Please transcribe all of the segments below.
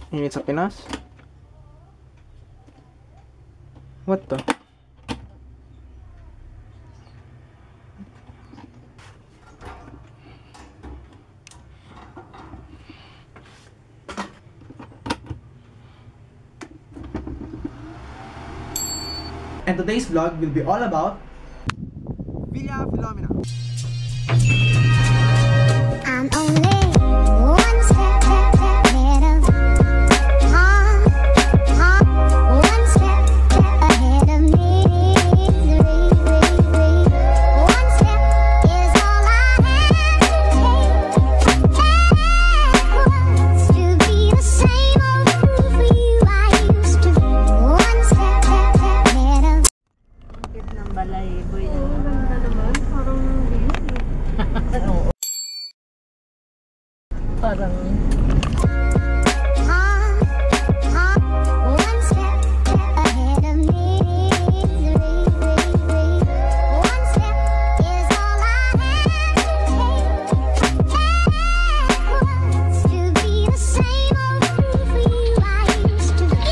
Init sa Pinas? What the? And today's vlog will be all about Villa Filomena. I'm only one step ahead of one step ahead of misery. One step is all I have to take. Backwards to be the same old fool for you I used to be. One step ahead of. Bakit ng balay, boy? Oo, ganda naman. Parang parang one step ahead of misery. One step is all I have to take. Backwards to be the same old fool for you I used to be.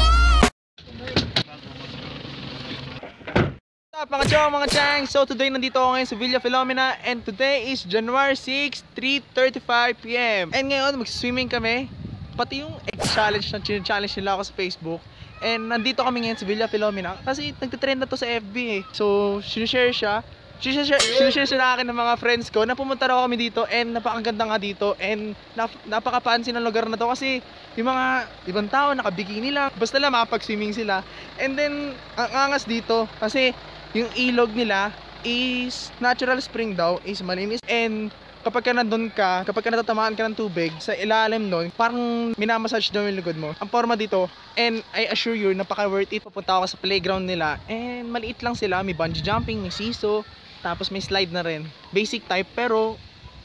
What's up mga chong, mga chang? So today nandito ako ngayon sa Villa Filomena and today is January 6, 3:35 PM. And ngayon mag-swimming kami. Pati yung challenge na challenge nila ako sa Facebook. And nandito kami ngayon sa Villa Filomena kasi nagtitrend na to sa FB eh. So sinishare siya sa akin ng mga friends ko na pumunta raw kami dito and napakaganda nga dito and napakapansin ng lugar na to kasi yung mga ibang tao nakabikini lang basta lang makapag-swimming sila. And then ang angas dito kasi yung ilog nila is natural spring daw, is malinis and kapag ka natatamaan ka ng tubig sa ilalim nun, parang minamassage daw yung likod mo. Ang forma dito, and I assure you, napaka worth it. Pupunta ako sa playground nila and maliit lang sila, may bungee jumping, may siso, tapos may slide na rin. Basic type pero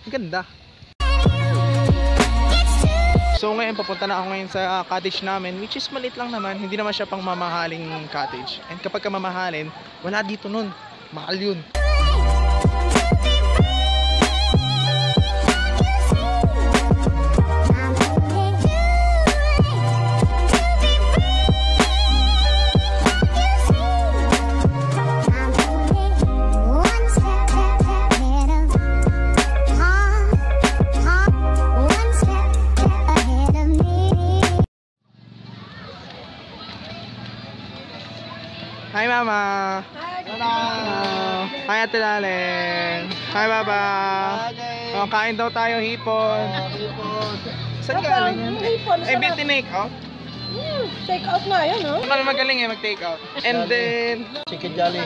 ganda. So ngayon papunta na ako ngayon sa cottage namin, which is maliit lang naman, hindi naman siya pang mamahaling cottage. And kapag ka mamahalin, wala dito nun, mahal yun. Hi Mama! Hello! Hi Ate Lalen! Hi Baba! Oh, kain daw tayo hipon! Saan galing yan? Ay, bintinik! Oh? take out na yan, no? Kami magaling eh mag-take out. And then Chicken Jolly.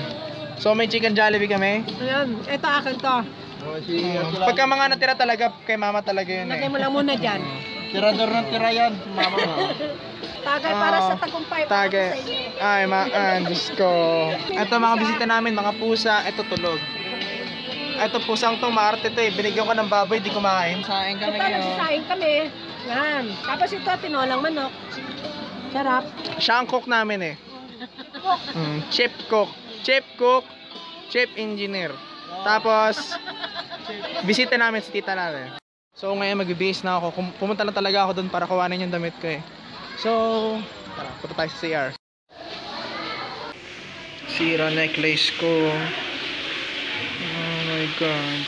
so may chicken Jollibee kami. Ayan, ito akin to. Pagka mga natira talaga kay Mama talaga yun Lagay eh. mo lang muna dyan. Tirador ng tira yan, mama mo. Tagay para sa tagumpay. Tage. Ay, Diyos ko. Ito mga bisita namin, mga pusa. Ito tulog. Ito pusang to, maarte to eh. Binigyan ko ng baboy, di kumain. Saing kami Ito, ngayon. nagsasaing kami. Yan. Tapos ito, tinolang manok. Sarap. Siya ang cook namin eh. Chef cook. Chef cook. Chef engineer. Tapos, bisita namin si tita namin. So ngayon magbibihis na ako. Pumunta na talaga ako doon para kuhanin yung damit ko eh. So, tara, punta tayo sa CR. Sira necklace ko. Oh my God.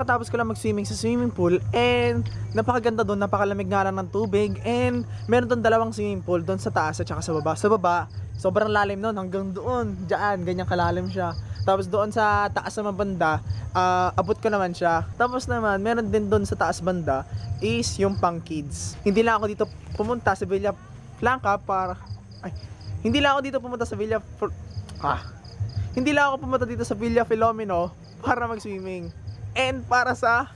kakatapos ko lang mag-swimming sa swimming pool and napakaganda doon, napakalamig nga lang ng tubig and meron doon dalawang swimming pool doon sa taas at saka sa baba. Sa baba, sobrang lalim noon hanggang doon, diyan, ganyan kalalim siya. Tapos doon sa taas naman banda, abot ko naman siya. Tapos naman, meron din doon sa taas banda is yung pang kids. Hindi lang ako dito pumunta sa Villa Blanca para... Hindi lang ako dito pumunta sa Hindi lang ako pumunta dito sa Villa Filomeno para mag-swimming and para sa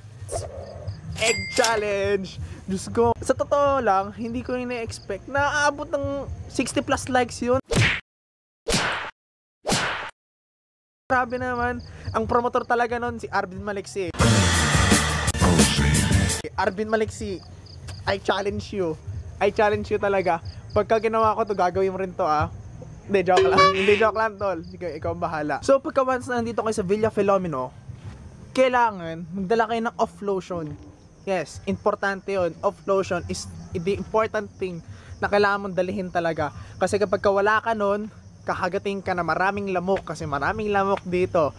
egg challenge. Diyos ko, sa totoo lang, hindi ko ina-expect na aabot ng 60 plus likes yun. Grabe naman. Ang promotor talaga nun si Arvin Maliksi. Arvin Maliksi, I challenge you. I challenge you talaga. Pagka ginawa ko to, gagawin mo rin to Hindi, joke lang. Hindi, joke lang, tol. Ikaw ang bahala. So, pagka once na nandito kayo sa Villa Filomeno, kailangan magdala kayo ng off lotion. Yes, importante yun. Off lotion is the important thing na kailangan mong dalihin talaga. Kasi kapag wala ka nun, kakagating ka na maraming lamok. Kasi maraming lamok dito.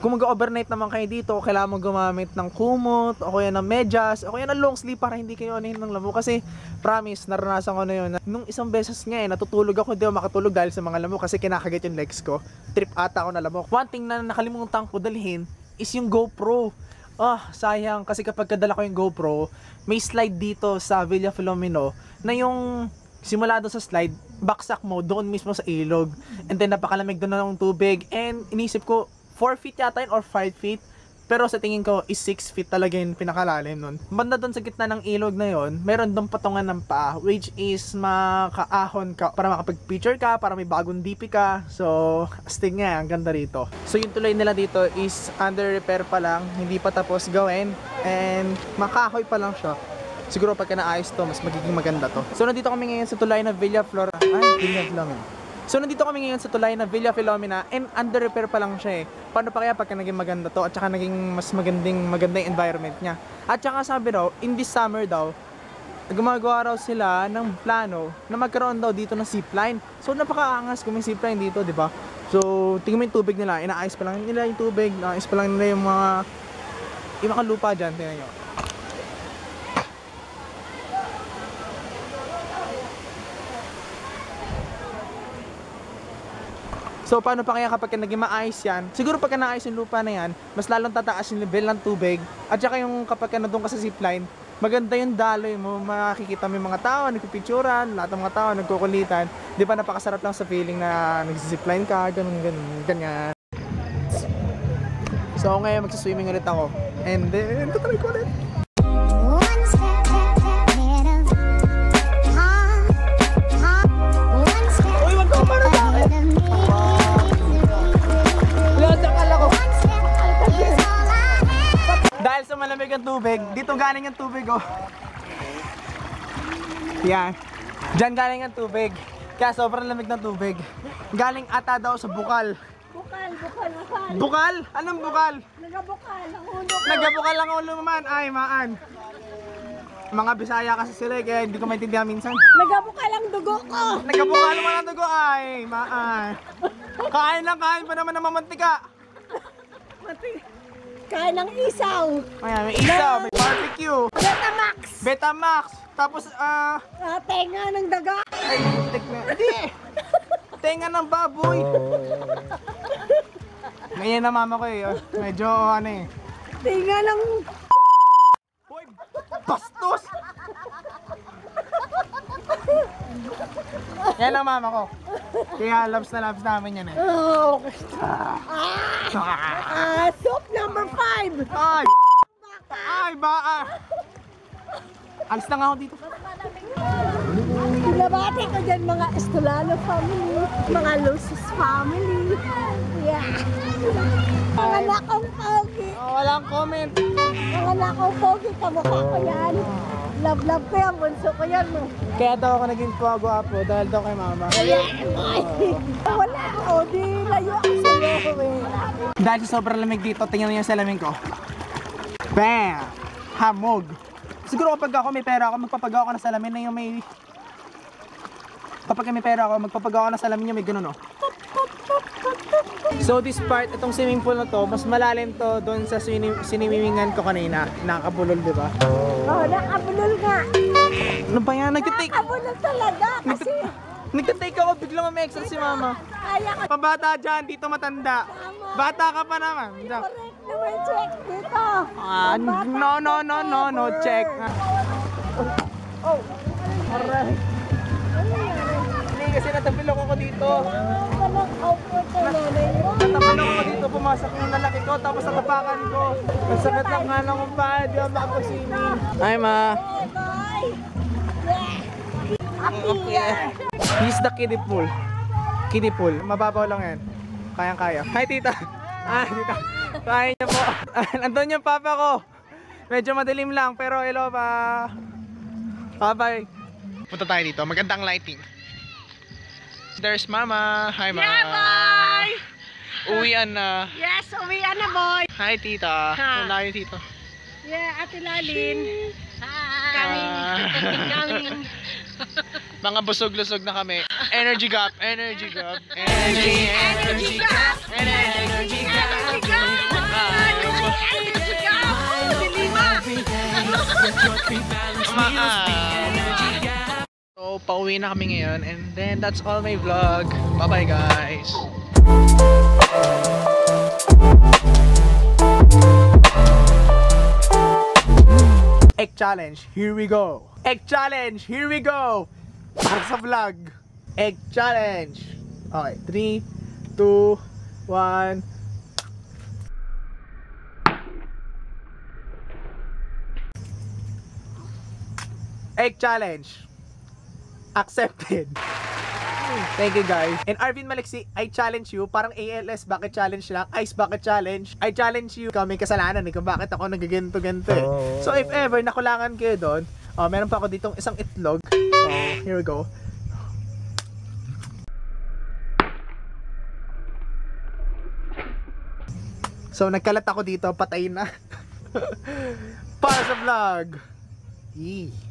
Kung mag-overnight naman kayo dito, kailangan mong gumamit ng kumot, o kaya ng medyas, o kaya ng long sleeve para hindi kayo anahin ng lamok. Kasi, promise, naranasan ko na yun. Nung isang beses nga natutulog ako, hindi ako makatulog dahil sa mga lamok kasi kinakagat yung legs ko. Trip ata ako na lamok. One thing na nakalimutan ko dalhin is yung GoPro. Sayang. Kasi kapag kadala ko yung GoPro, may slide dito sa Villa Filomeno na yung simula doon sa slide, baksak mo doon mismo sa ilog. And then napakalamig doon na ng tubig. And inisip ko, 4 feet yata yun or 5 feet. Pero sa tingin ko is 6 feet talaga yung pinakalalim nun. Banda doon sa gitna ng ilog na yon, meron doon patungan ng paa, which is makaahon ka para makapag-picture ka, para may bagong DP ka. So, astig nga, ang ganda rito. So, yung tulay nila dito is under repair pa lang, hindi pa tapos gawin. And makahoy pa lang siya. Siguro pagka naayos to, mas magiging maganda to. So, nandito kami ngayon sa tulay na Villa Filomena. So, nandito kami ngayon sa tulay na Villa Filomena and under repair pa lang siya Paano pa kaya pagka naging maganda to at saka naging mas maganda yung environment niya. At saka sabi daw, in this summer daw, gumagawa raw sila ng plano na magkaroon daw dito ng zipline. So, napakaangas kung may zipline dito, di ba? So, tingnan mo yung tubig nila, inaayos pa lang nila yung tubig, inaayos pa lang nila yung mga lupa dyan, tingnan nyo. So, paano pa kaya kapag naging maayos yan? Siguro pagka naayos yung lupa na yan, mas lalong tataas yung level ng tubig. At saka yung kapag nandun ka sa zipline, maganda yung daloy mo, makikita mo yung mga tao, nagpipicturan, lahat ng mga tao, nagkukulitan. Di ba napakasarap lang sa feeling na nagsizipline ka, ganyan. So, ngayon magsiswimming ulit ako. And then, tutry ko ulit. One step ahead of one step Uy, wag ka umano sa akin! ahead of me. One step is all I have. Dahil sa malamig ang tubig, dito galing ang tubig Yan. Diyan galing ang tubig. Kaya sobrang lamig ng tubig. Galing ata daw sa bukal. Bukal. Bukal? Anong bukal? Nagabukal ang ulo ko. Nagbukal lang ulo mo man. Ay, maan. Mga Bisaya kasi sila kaya hindi ko maintindihan minsan. Nagabukal ang dugo ko. Nagbukal mo ng dugo. Ay, maan. Kain pa naman ng mamantika. Kain ng isaw. Ayan, may isaw, may barbecue. Betamax. Betamax. Tapos, Tenga ng daga. ay, hindi. Tenga ng baboy. Ngayon na mama ko medyo Tenga ng... Boy, bastos! Yan ang mama ko. Kaya loves na loves namin yan Soup number 5. Ay, baa! Alis na nga ako dito. Pinabati ko dyan mga Estolano family, mga Lucis family. Yeah. Mga nakong pogi. Walang comment. Mga nakong pogi, kamukha ko yan. Love ko yan, bunso ko yan. Kaya daw ako naging gwapo dahil daw kay mama. Wala, o di layo ako sa'yo. Dahil sa sobrang lamig dito, tingnan niyo yung salamin ko. Bam! Hamog! Siguro kapag ako may pera ako, magpapagawa ko ng salamin na yung may... Kapag may pera ako, magpapagawa ko ng salamin yung may ganun So this part, itong swimming pool na to, mas malalim to doon sa siniwimingan ko kanina. Nakakabulol, di ba? Oh, nakabulol nga. Ano ba yan? Nagtitake. Nakabulol talaga kasi Nagtitake ako, biglang ma-extra si mama. kaya ka Pabata dyan, dito matanda. Bata ka pa naman. correct naman check dito. No, check. Oh, alright. Hindi kasi natapilok ako dito. Walang awkward sa nanay mo. Natapilok ako dito, pumasok yung lalaki ko, tapos natapakan ko. Masakit lang nga lang kung pa, di ba makapag-swimming. Hi ma. Bye. Yeah. He's the kiddie pool. Kiddie pool. Mababaw lang yan. Kayang-kaya. Hi tita. Tita. Kaya niya po. Andun yung papa ko. Medyo madilim lang pero hello pa. Bye-bye. Punta tayo dito. Magandang lighting. There's mama. Hi mama. Yeah, bye. Uwian na. Yes, uwian na boy. Hi tita. Ha. Wala yung tito. Yeah, Ate Lalin. Hi. Coming. Mga busog-lusog na kami. Energy gap. Energy gap. Energy gap. Energy gap. Energy gap. So, pauwi na kami ngayon and then that's all my vlog. Bye-bye guys. Egg challenge, here we go. Egg challenge, here we go. Para sa vlog. Egg challenge. Okay, 3, 2, 1. Egg challenge. Accepted. Thank you guys. And Arvin Maliksi, I challenge you. Parang ALS bucket challenge lang. Ice bucket challenge. I challenge you. Ikaw may kasalanan kung bakit ako nagaganto-ganto eh. So if ever nakulangan kayo doon, meron pa ako ditong isang itlog. So here we go. So nagkalat ako dito, patay na. Para sa vlog. Yee.